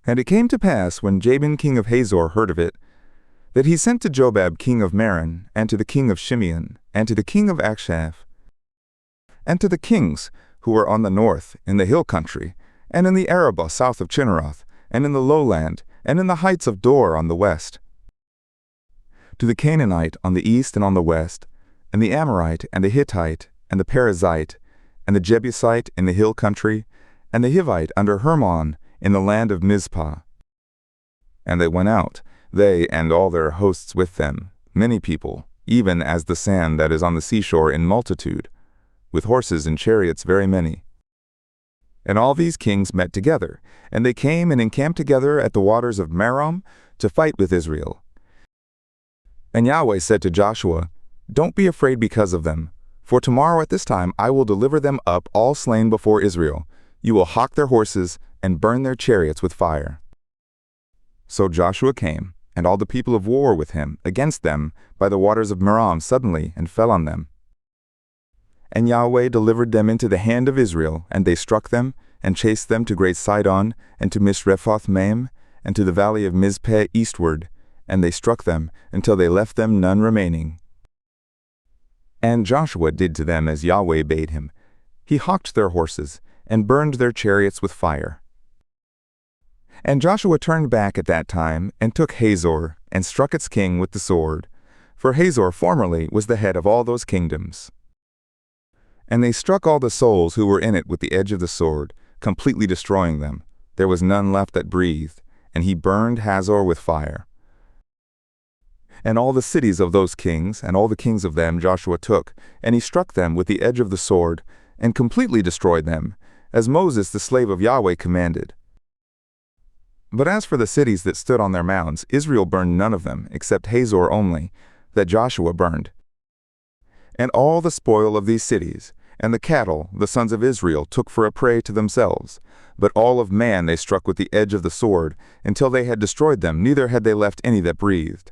And it came to pass, when Jabin king of Hazor heard of it, that he sent to Jobab king of Maron, and to the king of Shimeon, and to the king of Achshaph, and to the kings who were on the north, in the hill country, and in the Arabah south of Chinneroth, and in the lowland, and in the heights of Dor on the west, to the Canaanite on the east and on the west, and the Amorite, and the Hittite, and the Perizzite, and the Jebusite in the hill country, and the Hivite under Hermon in the land of Mizpah. And they went out, they and all their hosts with them, many people, even as the sand that is on the seashore in multitude, with horses and chariots very many. And all these kings met together, and they came and encamped together at the waters of Merom to fight with Israel. And Yahweh said to Joshua, "Don't be afraid because of them, for tomorrow at this time I will deliver them up all slain before Israel. You will hock their horses and burn their chariots with fire." So Joshua came, and all the people of war with him, against them by the waters of Merom suddenly, and fell on them. And Yahweh delivered them into the hand of Israel, and they struck them, and chased them to great Sidon, and to Misrephoth-maim, and to the valley of Mizpeh eastward, and they struck them, until they left them none remaining. And Joshua did to them as Yahweh bade him. He hocked their horses, and burned their chariots with fire. And Joshua turned back at that time, and took Hazor, and struck its king with the sword. For Hazor formerly was the head of all those kingdoms. And they struck all the souls who were in it with the edge of the sword, completely destroying them. There was none left that breathed, and he burned Hazor with fire. And all the cities of those kings, and all the kings of them Joshua took, and he struck them with the edge of the sword, and completely destroyed them, as Moses the slave of Yahweh commanded. But as for the cities that stood on their mounds, Israel burned none of them, except Hazor only, that Joshua burned. And all the spoil of these cities, and the cattle, the sons of Israel took for a prey to themselves. But all of man they struck with the edge of the sword, until they had destroyed them, neither had they left any that breathed.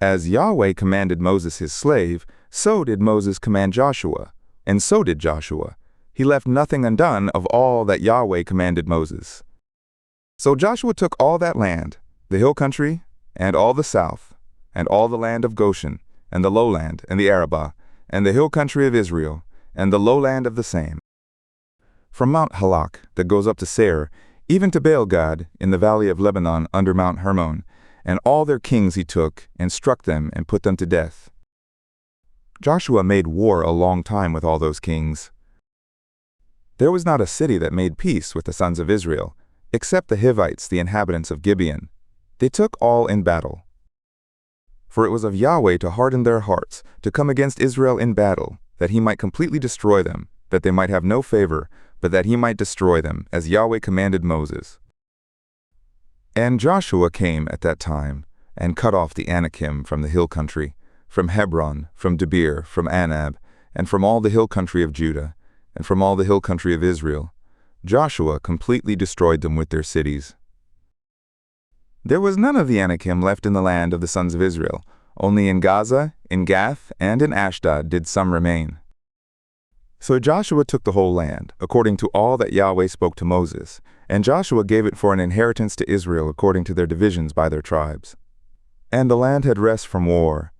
As Yahweh commanded Moses his slave, so did Moses command Joshua, and so did Joshua. He left nothing undone of all that Yahweh commanded Moses. So Joshua took all that land, the hill country, and all the south, and all the land of Goshen, and the lowland, and the Arabah, and the hill country of Israel, and the lowland of the same, from Mount Halak that goes up to Seir, even to Baal-gad in the valley of Lebanon under Mount Hermon, and all their kings he took, and struck them, and put them to death. Joshua made war a long time with all those kings. There was not a city that made peace with the sons of Israel, except the Hivites, the inhabitants of Gibeon. They took all in battle. For it was of Yahweh to harden their hearts, to come against Israel in battle, that he might completely destroy them, that they might have no favor, but that he might destroy them, as Yahweh commanded Moses. And Joshua came at that time, and cut off the Anakim from the hill country, from Hebron, from Debir, from Anab, and from all the hill country of Judah, and from all the hill country of Israel. Joshua completely destroyed them with their cities. There was none of the Anakim left in the land of the sons of Israel. Only in Gaza, in Gath, and in Ashdod did some remain. So Joshua took the whole land, according to all that Yahweh spoke to Moses, and Joshua gave it for an inheritance to Israel according to their divisions by their tribes. And the land had rest from war,